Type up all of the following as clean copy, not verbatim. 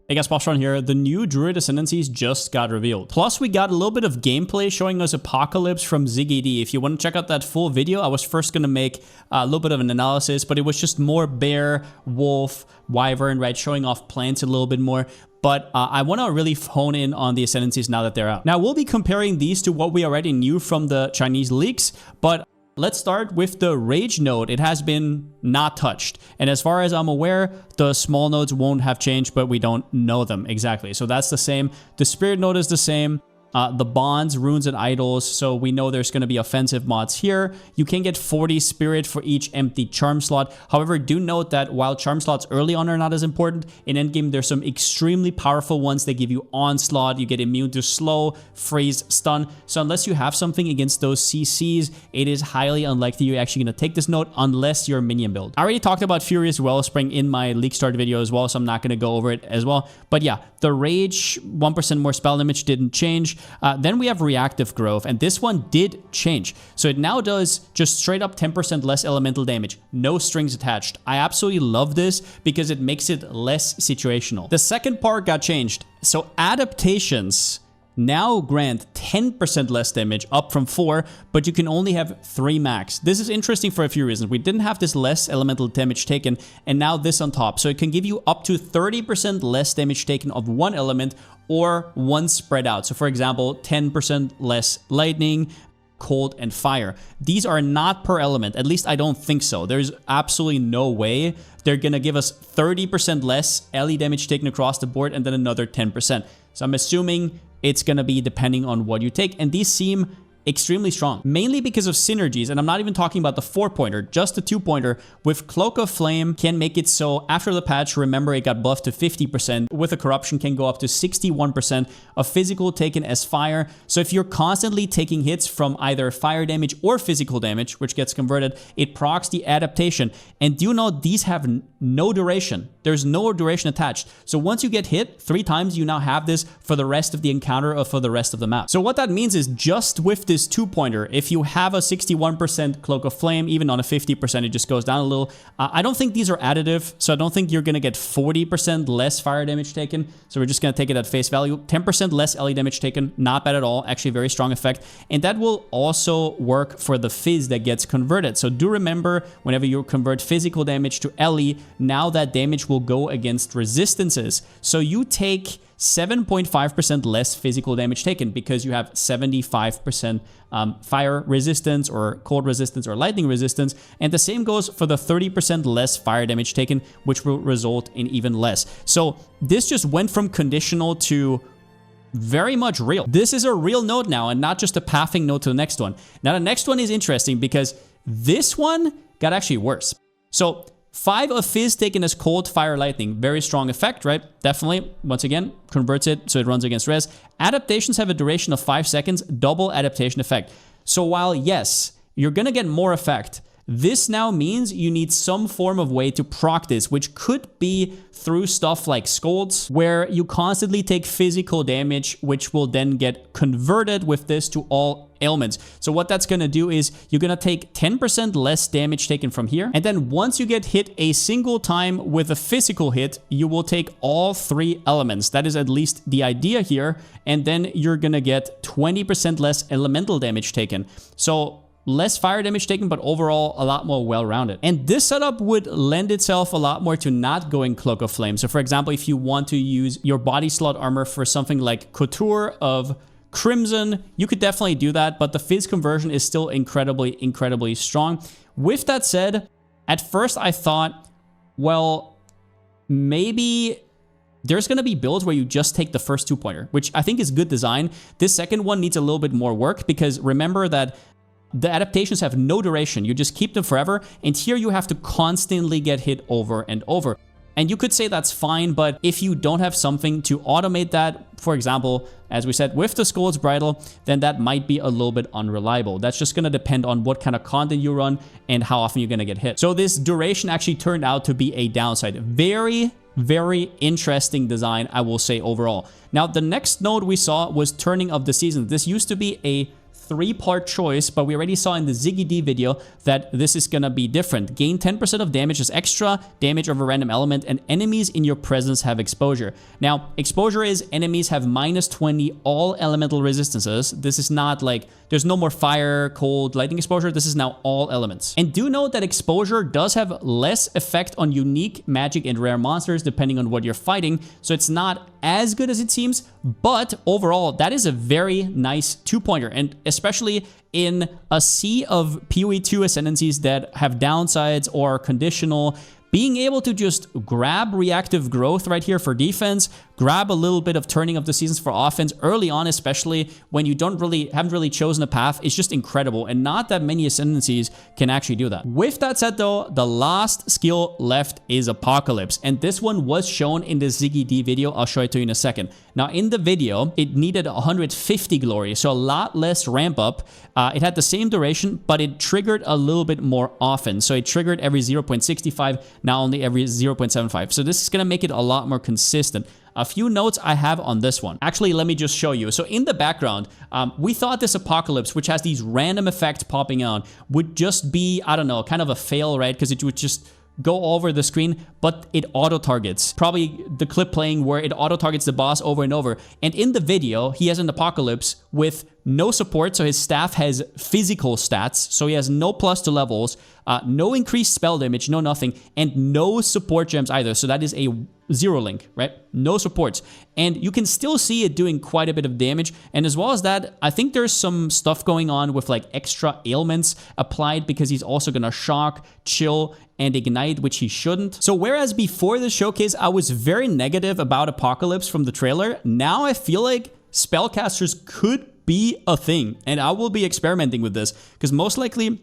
Hey guys, Palsteron here. The new Druid Ascendancies just got revealed. Plus, we got a little bit of gameplay showing us Apocalypse from ZiggyD. If you want to check out that full video, I was first going to make a little bit of an analysis, but it was just more bear, wolf, wyvern, right? Showing off plants a little bit more. But I want to really hone in on the Ascendancies now that they're out. Now, we'll be comparing these to what we already knew from the Chinese leaks, but let's start with the Rage node. It has been not touched. And as far as I'm aware, the small nodes won't have changed, but we don't know them exactly. So that's the same. The Spirit node is the same. The bonds, runes, and idols. So we know there's going to be offensive mods here. You can get 40 spirit for each empty charm slot. However, do note that while charm slots early on are not as important, in endgame there's some extremely powerful ones that give you onslaught. You get immune to slow, freeze, stun. So unless you have something against those CCs, it is highly unlikely you're actually going to take this node unless you're a minion build. I already talked about Furious Wellspring in my leak start video as well, so I'm not going to go over it as well. But yeah, the Rage, 1% more spell damage didn't change. Then we have Reactive Growth, and this one did change. So it now does just straight up 10% less elemental damage, no strings attached. I absolutely love this because it makes it less situational. The second part got changed. So adaptations now grant 10% less damage, up from 4, but you can only have 3 max. This is interesting for a few reasons. We didn't have this less elemental damage taken, and now this on top. So it can give you up to 30% less damage taken of one element or one spread out. So for example, 10% less lightning, cold, and fire. These are not per element. At least I don't think so. There's absolutely no way they're gonna give us 30% less LE damage taken across the board and then another 10%. So I'm assuming it's going to be depending on what you take. And these seem extremely strong, mainly because of synergies. And I'm not even talking about the 4-pointer, just the 2-pointer with Cloak of Flame can make it so after the patch, remember it got buffed to 50%, with a corruption can go up to 61% of physical taken as fire. So if you're constantly taking hits from either fire damage or physical damage, which gets converted, it procs the adaptation. And do note, these have no duration. There's no duration attached. So once you get hit 3 times, you now have this for the rest of the encounter or for the rest of the map. So what that means is just with this 2-pointer, if you have a 61% Cloak of Flame, even on a 50%, it just goes down a little. I don't think these are additive, so I don't think you're going to get 40% less fire damage taken. So we're just going to take it at face value. 10% less LE damage taken, not bad at all. Actually, very strong effect. And that will also work for the Fizz that gets converted. So do remember, whenever you convert physical damage to LE, now that damage will go against resistances. So you take 7.5% less physical damage taken because you have 75% fire resistance or cold resistance or lightning resistance. And the same goes for the 30% less fire damage taken, which will result in even less. So this just went from conditional to very much real. This is a real node now and not just a pathing node to the next one. Now the next one is interesting because this one got actually worse. So 5 of Fizz taken as cold, fire, lightning. Very strong effect, right? Definitely. Once again, converts it so it runs against res. Adaptations have a duration of 5 seconds, double adaptation effect. So while, yes, you're going to get more effect, this now means you need some form of way to proc this, which could be through stuff like Scolds, where you constantly take physical damage, which will then get converted with this to all ailments. So what that's going to do is you're going to take 10% less damage taken from here. And then once you get hit a single time with a physical hit, you will take all 3 elements. That is at least the idea here. And then you're going to get 20% less elemental damage taken. So less fire damage taken, but overall a lot more well-rounded. And this setup would lend itself a lot more to not going Cloak of Flame. So for example, if you want to use your body slot armor for something like Couture of Crimson, you could definitely do that, but the Fizz conversion is still incredibly strong. With that said, at first I thought, well, maybe there's going to be builds where you just take the first 2-pointer, which I think is good design. This second one needs a little bit more work because remember that the adaptations have no duration. You just keep them forever. And here you have to constantly get hit over and over. And you could say that's fine, but if you don't have something to automate that, for example, as we said, with the Scold's Bridle, then that might be a little bit unreliable. That's just going to depend on what kind of content you run and how often you're going to get hit. So this duration actually turned out to be a downside. Very interesting design, I will say overall. Now, the next node we saw was Turning of the Seasons. This used to be a three-part choice, but we already saw in the Ziggy D video that this is gonna be different. Gain 10% of damage as extra damage of a random element, and enemies in your presence have exposure. Now, exposure is enemies have -20 all elemental resistances. This is not like, there's no more fire, cold, lightning exposure. This is now all elements. And do note that exposure does have less effect on unique, magic, and rare monsters depending on what you're fighting, so it's not as good as it seems, but overall, that is a very nice two-pointer, and especially in a sea of PoE 2 Ascendancies that have downsides or are conditional, being able to just grab reactive growth right here for defense, grab a little bit of turning of the seasons for offense early on, especially when you haven't really chosen a path, is just incredible, and not that many Ascendancies can actually do that. With that said though, the last skill left is Apocalypse, and this one was shown in the Ziggy D video. I'll show it to you in a second. Now in the video, it needed 150 glory, so a lot less ramp up. It had the same duration, but it triggered a little bit more often. So it triggered every 0.65, now only every 0.75. So this is gonna make it a lot more consistent. A few notes I have on this one. Actually, let me just show you. So in the background, we thought this Apocalypse, which has these random effects popping out, would just be, I don't know, kind of a fail, right? Because it would just go over the screen, but it auto-targets. Probably the clip playing where it auto-targets the boss over and over. And in the video, he has an Apocalypse with no support, so his staff has physical stats, so he has no plus to levels, no increased spell damage, no nothing, and no support gems either, so that is a zero link, right? No supports. And you can still see it doing quite a bit of damage, and as well as that, I think there's some stuff going on with like extra ailments applied because he's also gonna shock, chill, and ignite, which he shouldn't. So whereas before the showcase, I was very negative about Apocalypse from the trailer, now I feel like spellcasters could be a thing, and I will be experimenting with this because most likely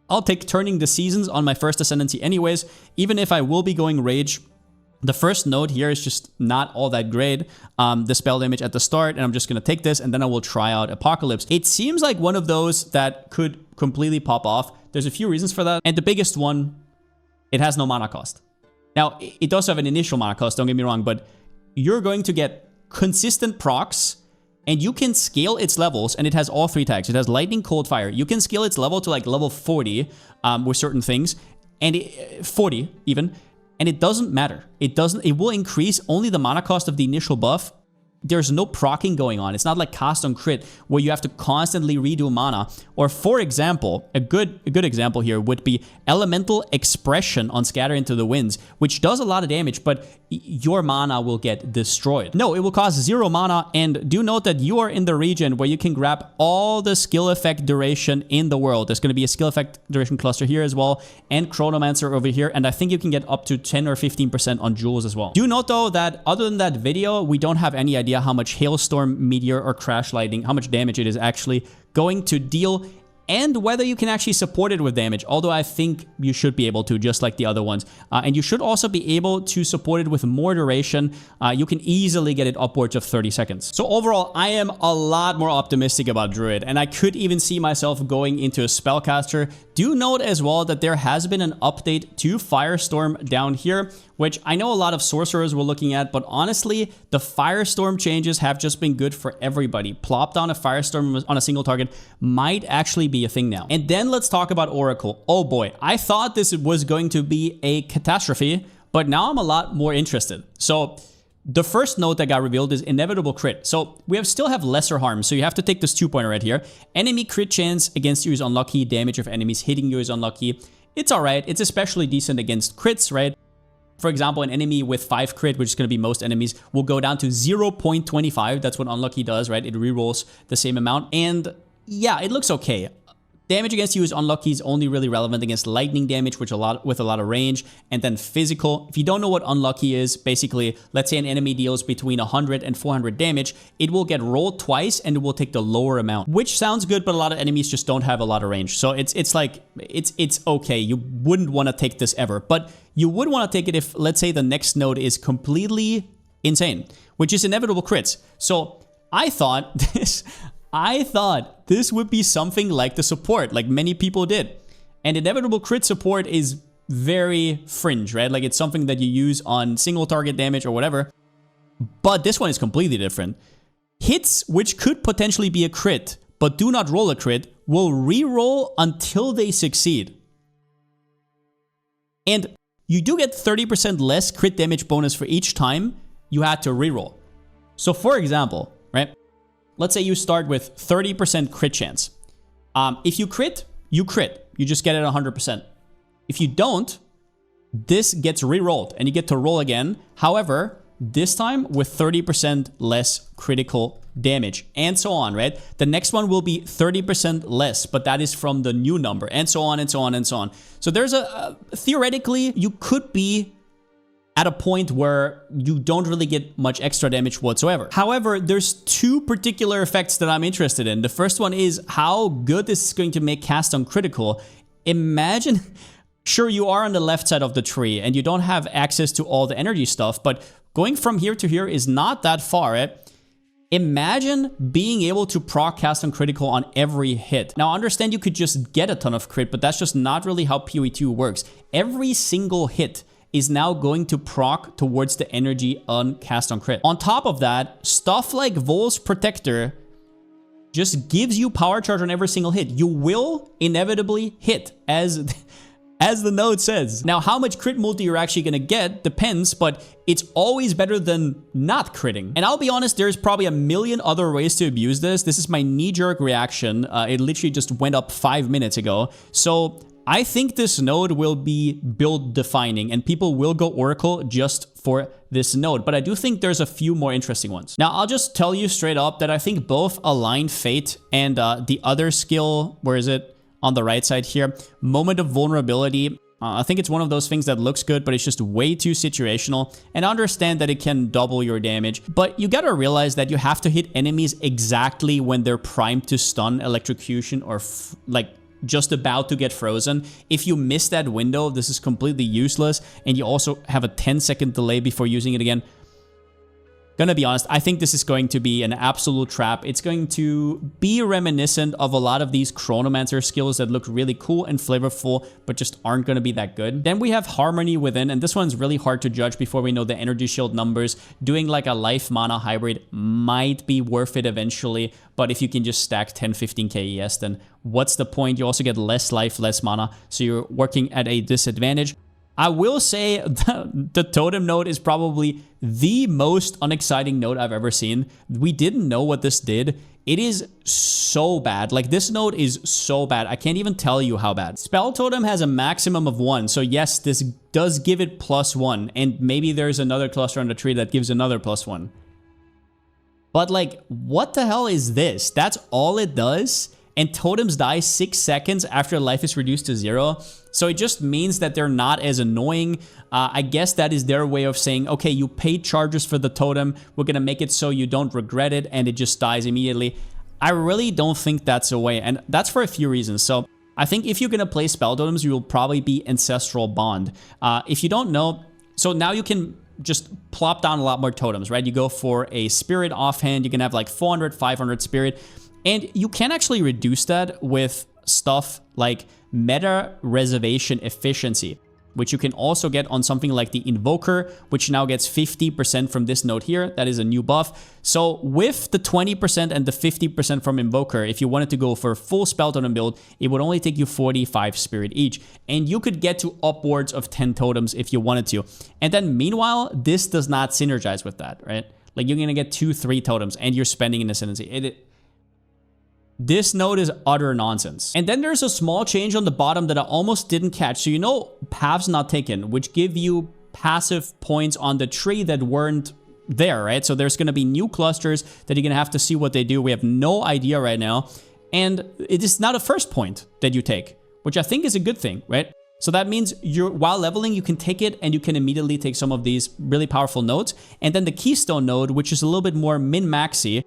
I'll take turning the seasons on my first Ascendancy anyways, even if I will be going Rage. The first node here is just not all that great, the spell damage at the start, and I'm just going to take this, and then I will try out Apocalypse. It seems like one of those that could completely pop off. There's a few reasons for that, and the biggest one, it has no mana cost. Now, it does have an initial mana cost, don't get me wrong, but you're going to get consistent procs, and you can scale its levels, and it has all three tags. It has Lightning, Cold, Fire. You can scale its level to like level 40 with certain things, and 40 even, and it doesn't matter. It will increase only the mana cost of the initial buff. There's no proccing going on. It's not like cast on crit where you have to constantly redo mana. Or for example, a good example here would be Elemental Expression on Scatter into the Winds, which does a lot of damage, but your mana will get destroyed. No, it will cost 0 mana, and do note that you are in the region where you can grab all the skill effect duration in the world. There's going to be a skill effect duration cluster here as well, and Chronomancer over here, and I think you can get up to 10 or 15% on jewels as well. Do note though that other than that video, we don't have any idea how much Hailstorm, Meteor, or Crash Lightning, how much damage it is actually going to deal, and whether you can actually support it with damage, although I think you should be able to, just like the other ones. And you should also be able to support it with more duration. You can easily get it upwards of 30 seconds. So overall, I am a lot more optimistic about Druid, and I could even see myself going into a Spellcaster. Do note as well that there has been an update to Firestorm down here, which I know a lot of sorcerers were looking at, but honestly, the Firestorm changes have just been good for everybody. Plop down a Firestorm on a single target might actually be a thing now. And then let's talk about Oracle. Oh boy, I thought this was going to be a catastrophe, but now I'm a lot more interested. So the first note that got revealed is Inevitable Crit. So we still have lesser harm, so you have to take this 2-pointer right here. Enemy crit chance against you is unlucky. Damage of enemies hitting you is unlucky. It's alright. It's especially decent against crits, right? For example, an enemy with 5 crit, which is going to be most enemies, will go down to 0.25. That's what unlucky does, right? It rerolls the same amount. And yeah, it looks okay. Damage against you is unlucky is only really relevant against lightning damage, which with a lot of range, and then physical. If you don't know what unlucky is, basically, let's say an enemy deals between 100 and 400 damage, it will get rolled twice and it will take the lower amount, which sounds good, but a lot of enemies just don't have a lot of range. So it's like, it's okay. You wouldn't want to take this ever, but you would want to take it if, let's say, the next node is completely insane, which is Inevitable Crits. So I thought this would be something like the support, like many people did. And Inevitable Crit support is very fringe, right? Like it's something that you use on single target damage or whatever. But this one is completely different. Hits, which could potentially be a crit, but do not roll a crit will re-roll until they succeed. And you do get 30% less crit damage bonus for each time you had to re-roll. So for example, right? Let's say you start with 30% crit chance. If you crit, you crit. You just get it 100%. If you don't, this gets re-rolled and you get to roll again. However, this time with 30% less critical damage and so on, right? The next one will be 30% less, but that is from the new number and so on and so on and so on. So there's theoretically, you could be at a point where you don't really get much extra damage whatsoever. However, there's two particular effects that I'm interested in. The first one is how good this is going to make cast on critical. Imagine, sure, you are on the left side of the tree and you don't have access to all the energy stuff, but going from here to here is not that far, right? Imagine being able to proc cast on critical on every hit. Now, understand you could just get a ton of crit, but that's just not really how PoE2 works. Every single hit is now going to proc towards the energy on cast on crit. On top of that, stuff like Vol's Protector just gives you power charge on every single hit. You will inevitably hit, as the note says. Now, how much crit multi you're actually gonna get depends, but it's always better than not critting. And I'll be honest, there's probably a million other ways to abuse this. This is my knee-jerk reaction. It literally just went up 5 minutes ago. So I think this node will be build defining and people will go Oracle just for this node. But I do think there's a few more interesting ones. Now, I'll just tell you straight up that I think both Align Fate and the other skill, where is it? On the right side here, Moment of Vulnerability. I think it's one of those things that looks good, but it's just way too situational. And I understand that it can double your damage, but you gotta realize that you have to hit enemies exactly when they're primed to stun, electrocution, or like just about to get frozen. If you miss that window, this is completely useless. And you also have a 10-second delay before using it again. Gonna be honest, I think this is going to be an absolute trap. It's going to be reminiscent of a lot of these Chronomancer skills that look really cool and flavorful, but just aren't gonna be that good. Then we have Harmony Within, and this one's really hard to judge before we know the energy shield numbers. Doing like a life mana hybrid might be worth it eventually, but if you can just stack 10-15 KES, then what's the point? You also get less life, less mana, so you're working at a disadvantage. I will say the totem node is probably the most unexciting node I've ever seen. We didn't know what this did. It is so bad. Like, this node is so bad. I can't even tell you how bad. Spell Totem has a maximum of 1. So yes, this does give it +1. And maybe there's another cluster on the tree that gives another +1. But like, what the hell is this? That's all it does? And totems die 6 seconds after life is reduced to 0. So it just means that they're not as annoying. I guess that is their way of saying, okay, you paid charges for the totem. We're going to make it so you don't regret it and it just dies immediately. I really don't think that's a way. And that's for a few reasons. So I think if you're going to play spell totems, you will probably be Ancestral Bond. If you don't know, so now you can just plop down a lot more totems, right? You go for a spirit offhand. You can have like 400, 500 spirit. And you can actually reduce that with stuff like Meta Reservation Efficiency, which you can also get on something like the Invoker, which now gets 50% from this node here. That is a new buff. So with the 20% and the 50% from Invoker, if you wanted to go for a full spell totem build, it would only take you 45 spirit each. And you could get to upwards of 10 totems if you wanted to. And then meanwhile, this does not synergize with that, right? Like, you're going to get 2-3 totems and you're spending an Ascendancy. This node is utter nonsense. And then there's a small change on the bottom that I almost didn't catch. So you know Paths Not Taken, which give you passive points on the tree that weren't there, right? So there's going to be new clusters that you're going to have to see what they do. We have no idea right now. And it is not a first point that you take, which I think is a good thing, right? So that means while leveling, you can take it and you can immediately take some of these really powerful nodes. And then the Keystone node, which is a little bit more min-maxy,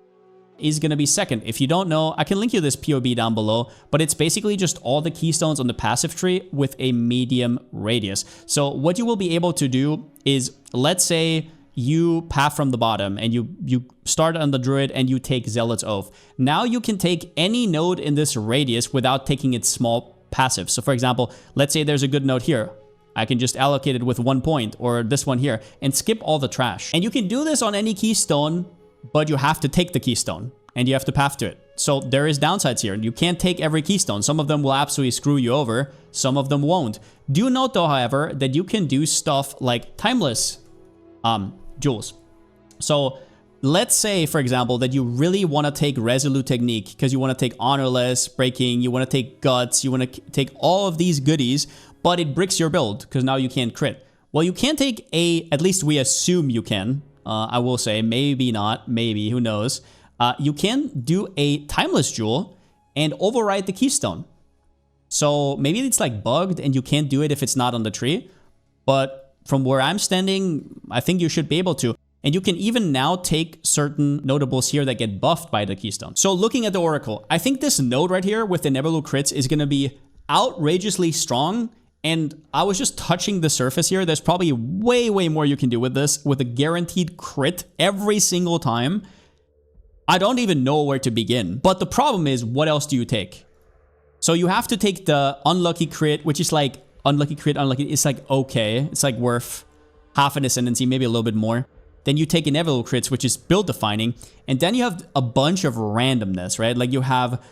is going to be second. If you don't know, I can link you this POB down below, but it's basically just all the keystones on the passive tree with a medium radius. So what you will be able to do is, let's say you path from the bottom and you start on the Druid and you take Zealot's Oath. Now you can take any node in this radius without taking its small passive. So for example, let's say there's a good node here. I can just allocate it with 1 point, or this one here, and skip all the trash. And you can do this on any keystone, but you have to take the keystone and you have to path to it. So there is downsides here. You can't take every keystone. Some of them will absolutely screw you over. Some of them won't. Do note though, however, that you can do stuff like timeless jewels. So let's say, for example, that you really want to take Resolute Technique because you want to take Honorless, Breaking, you want to take Guts, you want to take all of these goodies, but it bricks your build because now you can't crit. Well, you can take at least we assume you can. I will say, maybe not, maybe, who knows. You can do a Timeless Jewel and override the Keystone. So maybe it's like bugged and you can't do it if it's not on the tree. But from where I'm standing, I think you should be able to. And you can even now take certain notables here that get buffed by the Keystone. So looking at the Oracle, I think this node right here with the Nebula crits is going to be outrageously strong. And I was just touching the surface here. There's probably way, way more you can do with this with a guaranteed crit every single time. I don't even know where to begin. But the problem is, what else do you take? So you have to take the unlucky crit, which is like unlucky crit, unlucky. It's like okay. It's like worth half an Ascendancy, maybe a little bit more. Then you take inevitable crits, which is build defining. And then you have a bunch of randomness, right? Like you have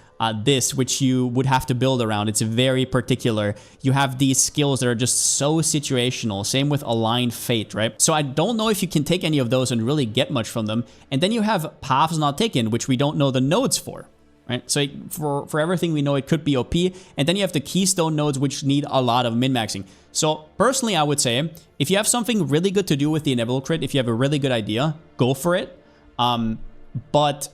this, which you would have to build around. It's very particular. You have these skills that are just so situational. Same with Aligned Fate, right? So I don't know if you can take any of those and really get much from them. And then you have Paths Not Taken, which we don't know the nodes for, right? So for everything we know, it could be OP. And then you have the Keystone nodes, which need a lot of min-maxing. So personally, I would say, if you have something really good to do with the Inevitable Crit, if you have a really good idea, go for it. But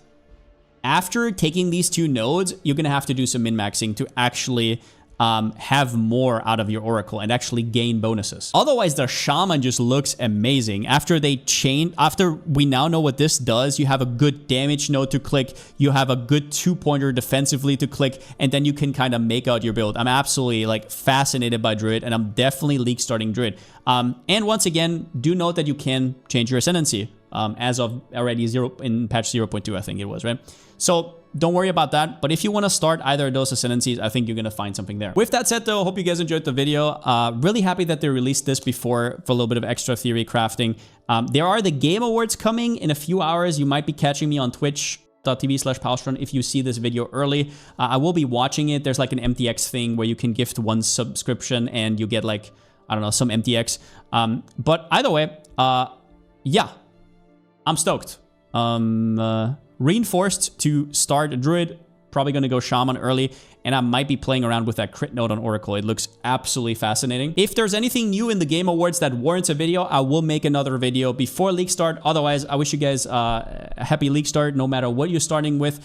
after taking these two nodes, you're going to have to do some min-maxing to actually have more out of your Oracle and actually gain bonuses. Otherwise, the Shaman just looks amazing. After we now know what this does, you have a good damage node to click, you have a good 2-pointer defensively to click, and then you can kind of make out your build. I'm absolutely like fascinated by Druid, and I'm definitely league starting Druid. And once again, do note that you can change your Ascendancy as of already in patch 0.2, I think it was, right? So don't worry about that. But if you want to start either of those Ascendancies, I think you're going to find something there. With that said, though, hope you guys enjoyed the video. Really happy that they released this before for a little bit of extra theory crafting. There are the Game Awards coming in a few hours. You might be catching me on twitch.tv/Palsteron if you see this video early. I will be watching it. There's like an MTX thing where you can gift one subscription and you get like, I don't know, some MTX. But either way, yeah, I'm stoked. Reinforced to start Druid, probably going to go Shaman early, and I might be playing around with that crit node on Oracle. It looks absolutely fascinating. If there's anything new in the Game Awards that warrants a video, I will make another video before League start. Otherwise, I wish you guys a happy League start, no matter what you're starting with.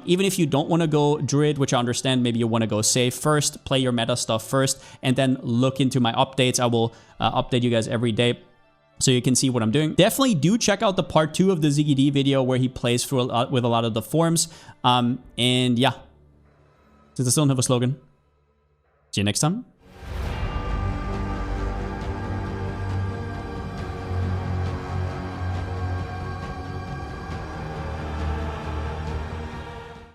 Even if you don't want to go Druid, which I understand, maybe you want to go safe first, play your meta stuff first, and then look into my updates. I will update you guys every day, so you can see what I'm doing. Definitely do check out the part 2 of the Ziggy D video where he plays through with a lot of the forms. And yeah, since I still don't have a slogan, see you next time.